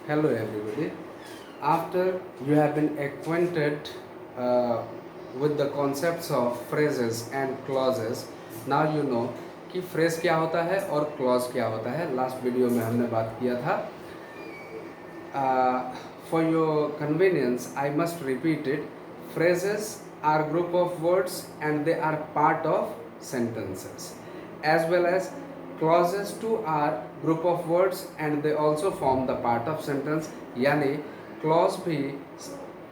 Hello everybody. After you have been acquainted with the concepts of phrases and clauses, now you know कि phrase क्या होता है और clause क्या होता है. लास्ट वीडियो में हमने बात किया था. For your convenience, I must repeat it. Phrases are group of words and they are part of sentences, as well as clauses too are group of words and they also form the part of sentence. यानी clause भी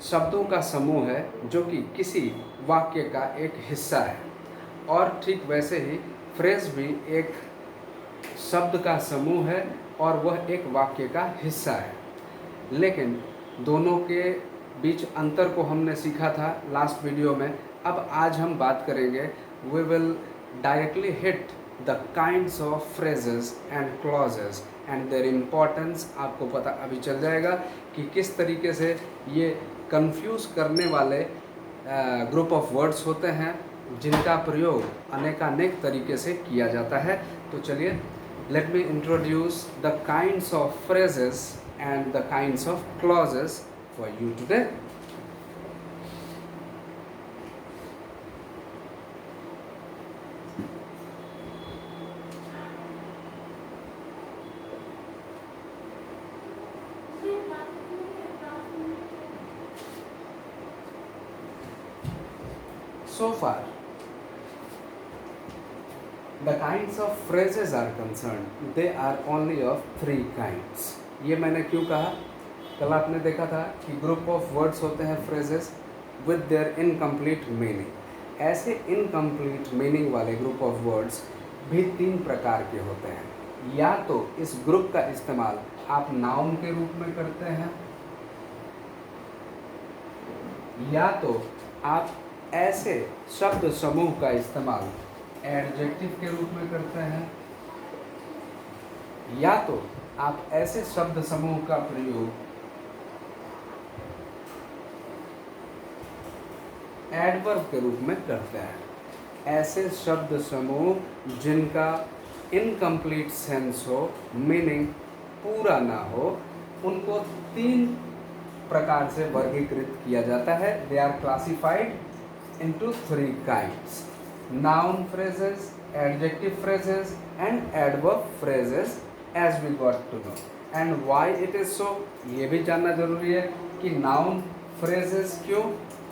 शब्दों का समूह है जो कि किसी वाक्य का एक हिस्सा है, और ठीक वैसे ही phrase भी एक शब्द का समूह है और वह एक वाक्य का हिस्सा है. लेकिन दोनों के बीच अंतर को हमने सीखा था लास्ट वीडियो में. अब आज हम बात करेंगे, we will directly hit the kinds of phrases and clauses and their importance. आपको पता अभी चल जाएगा कि किस तरीके से ये कंफ्यूज करने वाले ग्रुप ऑफ वर्ड्स होते हैं जिनका प्रयोग अनेकानेक तरीके से किया जाता है. तो चलिए, let me introduce the kinds of phrases and the kinds of clauses for you today. So far, the kinds of phrases are concerned, they are only of three kinds. ये मैंने क्यों कहा? कल आपने देखा था कि ग्रुप ऑफ वर्ड्स होते हैं phrases with their incomplete meaning. ऐसे इनकम्प्लीट मीनिंग वाले ग्रुप ऑफ वर्ड्स भी तीन प्रकार के होते हैं. या तो इस ग्रुप का इस्तेमाल आप नाउन के रूप में करते हैं, या तो आप ऐसे शब्द समूह का इस्तेमाल एडजेक्टिव के रूप में करते हैं, या तो आप ऐसे शब्द समूह का प्रयोग एडवर्ब के रूप में करते हैं. ऐसे शब्द समूह जिनका इनकम्प्लीट सेंस हो, मीनिंग पूरा ना हो, उनको तीन प्रकार से वर्गीकृत किया जाता है. They are classified into three kinds: noun phrases, adjective phrases and adverb phrases, as we got to know. And why it is so, ये भी जानना जरूरी है कि नाउन फ्रेजेस क्यों,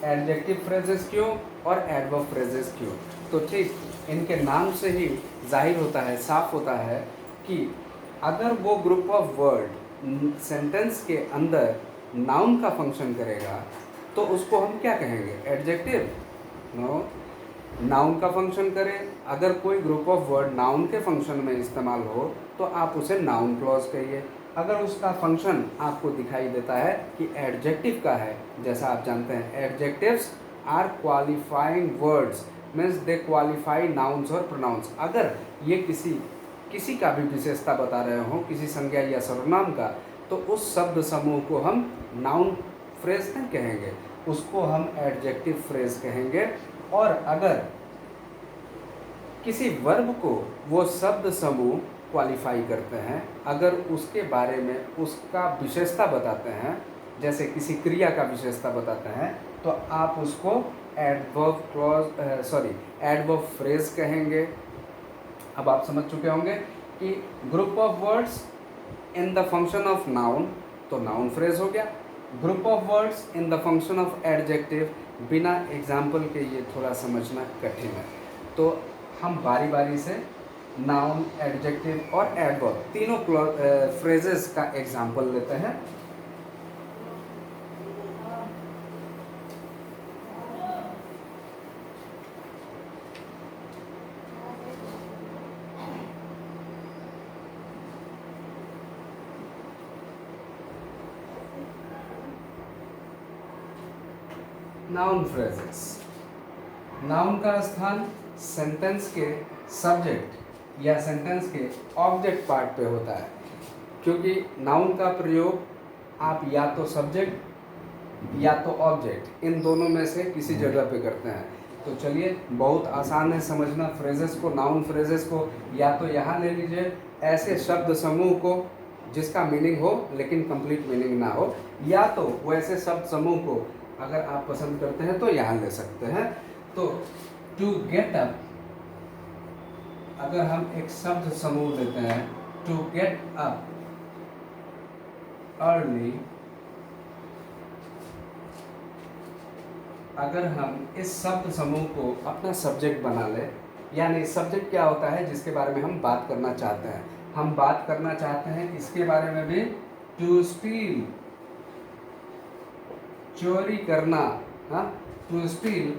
एडजेक्टिव फ्रेजेस क्यों और एडवर्ब फ्रेजेस क्यों. तो ठीक इनके नाम से ही जाहिर होता है, साफ होता है कि अगर वो ग्रुप ऑफ वर्ड सेंटेंस के अंदर नाउन का फंक्शन करेगा तो उसको हम क्या कहेंगे? एडजेक्टिव. नो, नाउन का फंक्शन करे. अगर कोई ग्रुप ऑफ वर्ड नाउन के फंक्शन में इस्तेमाल हो तो आप उसे नाउन क्लॉज कहिए. अगर उसका फंक्शन आपको दिखाई देता है कि एडजेक्टिव का है, जैसा आप जानते हैं adjectives are qualifying words, means they qualify nouns और प्रोनाउंस. अगर ये किसी का भी विशेषता बता रहे हो, किसी संज्ञा या सर्वनाम का, तो उस शब्द समूह को हम नाउन फ्रेज नहीं कहेंगे, उसको हम एडजेक्टिव फ्रेज कहेंगे. और अगर किसी वर्ब को वो शब्द समूह क्वालिफाई करते हैं, अगर उसके बारे में उसका विशेषता बताते हैं, जैसे किसी क्रिया का विशेषता बताते हैं, तो आप उसको एडवर्ब फ्रेज कहेंगे. अब आप समझ चुके होंगे कि group of words in the function of noun, तो नाउन फ्रेज हो गया. Group of words in the function of adjective, बिना एग्जाम्पल के ये थोड़ा समझना कठिन है. तो हम बारी बारी से नाउन, एडजेक्टिव और एडवर्ब तीनों फ्रेजेस का एग्जाम्पल लेते हैं. Noun phrases. नाउन का स्थान सेंटेंस के सब्जेक्ट या सेंटेंस के ऑब्जेक्ट पार्ट पे होता है, क्योंकि नाउन का प्रयोग आप या तो सब्जेक्ट या तो ऑब्जेक्ट, इन दोनों में से किसी जगह पे करते हैं. तो चलिए, बहुत आसान है समझना फ्रेजेस को, नाउन फ्रेजेस को. या तो यहाँ ले लीजिए ऐसे शब्द समूह को जिसका मीनिंग हो लेकिन कंप्लीट मीनिंग ना हो, या तो वैसे शब्द समूह को अगर आप पसंद करते हैं तो यहाँ ले सकते हैं। तो टू गेट अप, अगर हम एक शब्द समूह लेते हैं, टू गेट अप अर्ली, अगर हम इस शब्द समूह को अपना सब्जेक्ट बना ले, यानी सब्जेक्ट क्या होता है जिसके बारे में हम बात करना चाहते हैं, हम बात करना चाहते हैं इसके बारे में भी, टू स्टील, चोरी करना, हाँ, to steal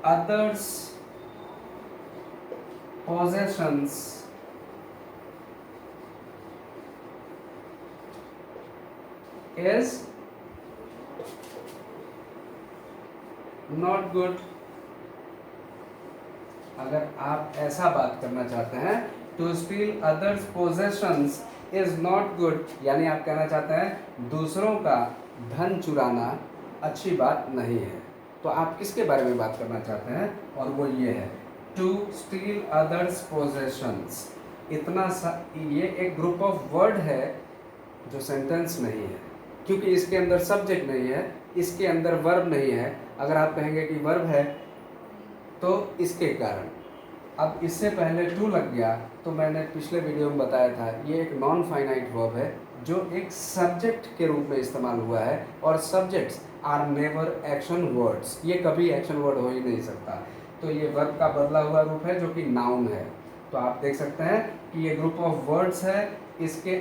others possessions is not good। अगर आप ऐसा बात करना चाहते हैं, to steal others possessions is not good, यानी आप कहना चाहते हैं दूसरों का धन चुराना अच्छी बात नहीं है। तो आप किसके बारे में बात करना चाहते हैं, और वो ये है टू स्टील अदर्स पोजेशंस। ये एक ग्रुप ऑफ वर्ड है जो सेंटेंस नहीं है, क्योंकि इसके अंदर सब्जेक्ट नहीं है, इसके अंदर वर्ब नहीं है। अगर आप कहेंगे कि वर्ब है तो इसके कारण, अब इससे पहले टू लग गया, तो मैंने पिछले वीडियो में बताया था ये एक नॉन फाइनाइट वर्ब है जो एक सब्जेक्ट के रूप में इस्तेमाल हुआ है, और subjects are never action words, ये कभी एक्शन वर्ड हो ही नहीं सकता। तो ये वर्ब का बदला हुआ रूप है जो कि नाउन है। तो आप देख सकते हैं कि ये ग्रुप ऑफ वर्ड्स है, इसके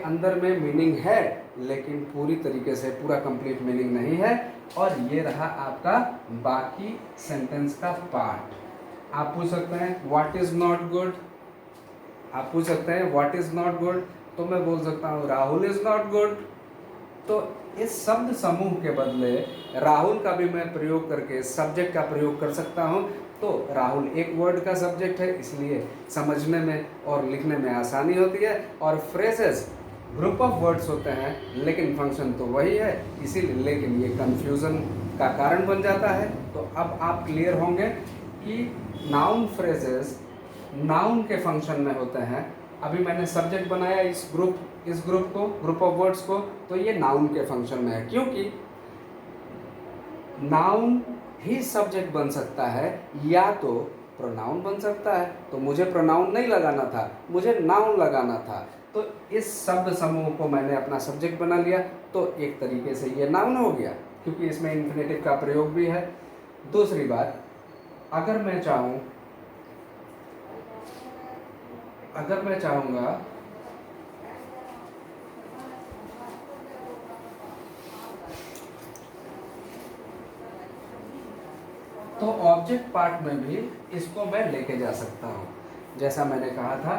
अंदर में मीनिंग है लेकिन पूरी तरीके से पूरा कंप्लीट मीनिंग नहीं है। और ये रहा आपका बाकी सेंटेंस का पार्ट। आप पूछ सकते हैं व्हाट इज नॉट गुड, आप पूछ सकते हैं व्हाट इज नॉट गुड, तो मैं बोल सकता हूँ राहुल इज नॉट गुड। तो इस शब्द समूह के बदले राहुल का भी मैं प्रयोग करके सब्जेक्ट का प्रयोग कर सकता हूँ। तो राहुल एक वर्ड का सब्जेक्ट है, इसलिए समझने में और लिखने में आसानी होती है। और फ्रेजेस ग्रुप ऑफ वर्ड्स होते हैं लेकिन फंक्शन तो वही है, इसीलिए लेकिन ये कंफ्यूजन का कारण बन जाता है। तो अब आप क्लियर होंगे कि नाउन फ्रेजेस नाउन के फंक्शन में होते हैं। अभी मैंने सब्जेक्ट बनाया इस ग्रुप को, ग्रुप ऑफ वर्ड्स को, तो ये नाउन के फंक्शन में है, क्योंकि नाउन ही सब्जेक्ट बन सकता है या तो प्रोनाउन बन सकता है। तो मुझे प्रोनाउन नहीं लगाना था, मुझे नाउन लगाना था। तो इस शब्द समूह को मैंने अपना सब्जेक्ट बना लिया, तो एक तरीके से ये नाउन हो गया, क्योंकि इसमें इन्फिनेटिव का प्रयोग भी है। दूसरी बात, अगर मैं चाहूँगा तो ऑब्जेक्ट पार्ट में भी इसको मैं लेके जा सकता हूँ। जैसा मैंने कहा था,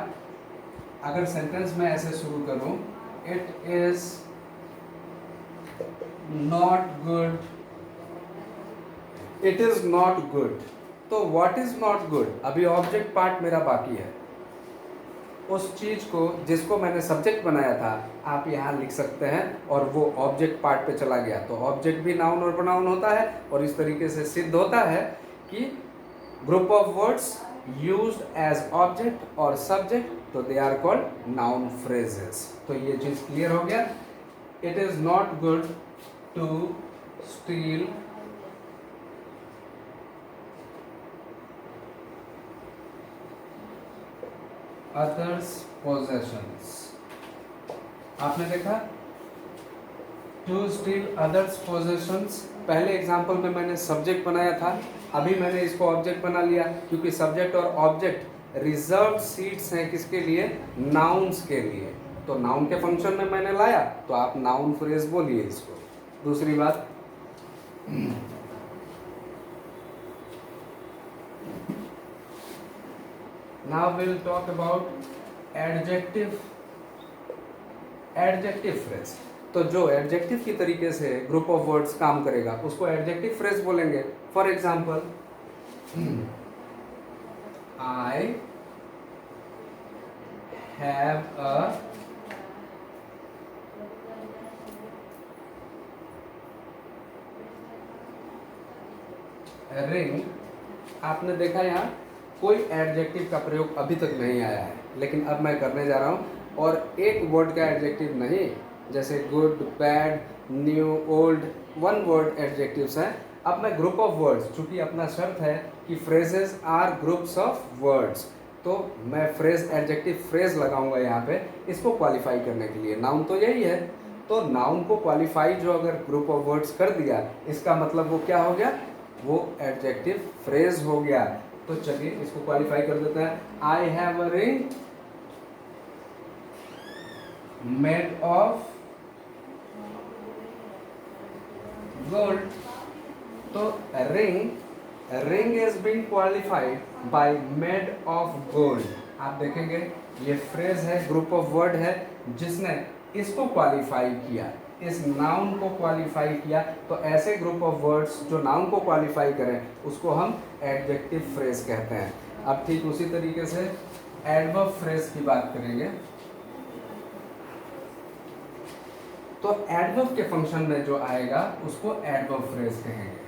अगर सेंटेंस में ऐसे शुरू करूँ, it is not good, it is not good, तो व्हाट इज नॉट गुड, अभी ऑब्जेक्ट पार्ट मेरा बाकी है। उस चीज को जिसको मैंने सब्जेक्ट बनाया था आप यहाँ लिख सकते हैं, और वो ऑब्जेक्ट पार्ट पे चला गया। तो ऑब्जेक्ट भी नाउन और प्रोनाउन होता है, और इस तरीके से सिद्ध होता है कि group of words used as object और सब्जेक्ट, तो they are called noun phrases. तो ये चीज क्लियर हो गया। It is not good to steal others possessions. आपने देखा टू स्टील अदर्स पोजेशंस, पहले एग्जाम्पल में मैंने सब्जेक्ट बनाया था, अभी मैंने इसको ऑब्जेक्ट बना लिया, क्योंकि सब्जेक्ट और ऑब्जेक्ट रिजर्व्ड सीट्स हैं किसके लिए, नाउन्स के लिए। तो नाउन के फंक्शन में मैंने लाया, तो आप नाउन फ्रेज बोलिए इसको। दूसरी बात, now we'll talk about adjective phrase। तो जो एडजेक्टिव की तरीके से ग्रुप ऑफ वर्ड्स काम करेगा उसको एडजेक्टिव फ्रेज बोलेंगे। For example, I have a ring. आपने देखा यहाँ कोई एडजेक्टिव का प्रयोग अभी तक नहीं आया है, लेकिन अब मैं करने जा रहा हूँ, और एक वर्ड का एडजेक्टिव नहीं, जैसे good, bad, new, old, one word adjectives हैं। अब मैं ग्रुप ऑफ वर्ड्स, चूंकि अपना शर्त है कि phrases are groups of words, तो मैं फ्रेज एडजेक्टिव फ्रेज लगाऊंगा यहाँ पे इसको क्वालिफाई करने के लिए। नाउन तो यही है, तो नाउन को क्वालिफाई जो अगर ग्रुप ऑफ वर्ड्स कर दिया, इसका मतलब वो क्या हो गया, वो एडजेक्टिव फ्रेज हो गया। तो चलिए इसको क्वालिफाई कर देते हैं। I have a ring made of gold. तो ring is being qualified by made of gold. आप देखेंगे ये फ्रेज है, ग्रुप ऑफ वर्ड है जिसने इसको क्वालिफाई किया, इस नाउन को क्वालिफाई किया। तो ऐसे ग्रुप ऑफ वर्ड्स जो नाउन को क्वालिफाई करें उसको हम एडजेक्टिव फ्रेज कहते हैं। अब ठीक उसी तरीके से एडवर्ब फ्रेज की बात करेंगे। तो एडवर्ब के फंक्शन में जो आएगा उसको एडवर्ब फ्रेज कहेंगे।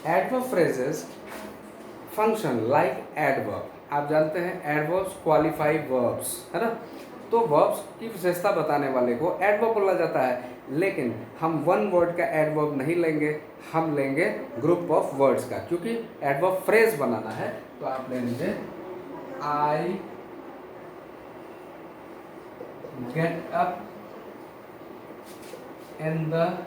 Adverb phrases function like adverb. आप जानते हैं एडवर्ब्स क्वालिफाई वर्ब्स, है ना। तो वर्ब्स की विशेषता बताने वाले को एडवर्ब बोला जाता है, लेकिन हम वन वर्ड का एडवर्ब नहीं लेंगे, हम लेंगे ग्रुप ऑफ वर्ड्स का, क्योंकि एडवर्ब फ्रेज बनाना है। तो आप ले लीजिए I get up in the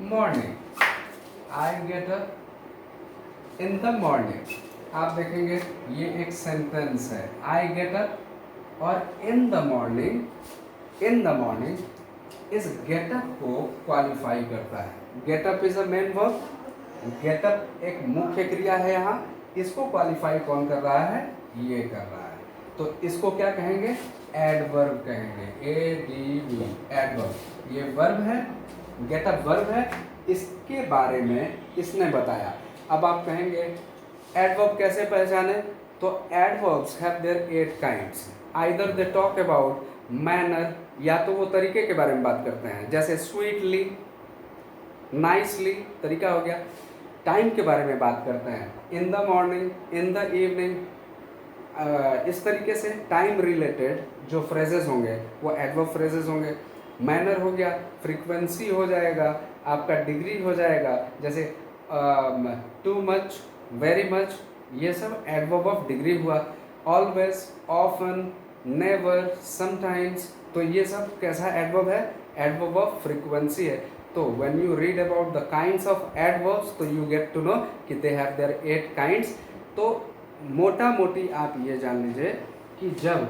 morning. I get up in the morning. आप देखेंगे ये एक सेंटेंस है, आई गेट अप और in the morning. In the morning इस गेटअप को क्वालिफाई करता है। Getup is a main verb, getup एक मुख्य क्रिया है यहाँ, इसको क्वालिफाई कौन कर रहा है, ये कर रहा है। तो इसको क्या कहेंगे, एडवर्ब कहेंगे, ADV एडवर्ब। ये वर्ब है, गेटअप वर्ब है, इसके बारे में इसने बताया। अब आप कहेंगे एडवर्ब कैसे पहचाने, तो adverbs have their 8 kinds. Either they talk about manner, या तो वो तरीके के बारे में बात करते हैं, जैसे स्वीटली, नाइसली, तरीका हो गया। टाइम के बारे में बात करते हैं, in the morning, in the evening. इस तरीके से टाइम रिलेटेड जो फ्रेजेस होंगे वो एडवर्ब फ्रेजेस होंगे। मैनर हो गया, फ्रीक्वेंसी हो जाएगा, आपका डिग्री हो जाएगा, जैसे टू मच, वेरी मच, ये सब एडवर्ब ऑफ डिग्री हुआ। ऑलवेज, ऑफन, नेवर, समटाइम्स, तो ये सब कैसा एडवर्ब है, एडवर्ब ऑफ फ्रीक्वेंसी है। तो when you read about the kinds of adverbs, तो यू गेट टू नो कि दे हैव देयर 8 काइंड्स। तो मोटा मोटी आप ये जान लीजिए कि जब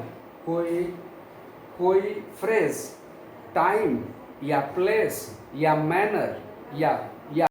कोई फ्रेज टाइम या प्लेस या मैनर या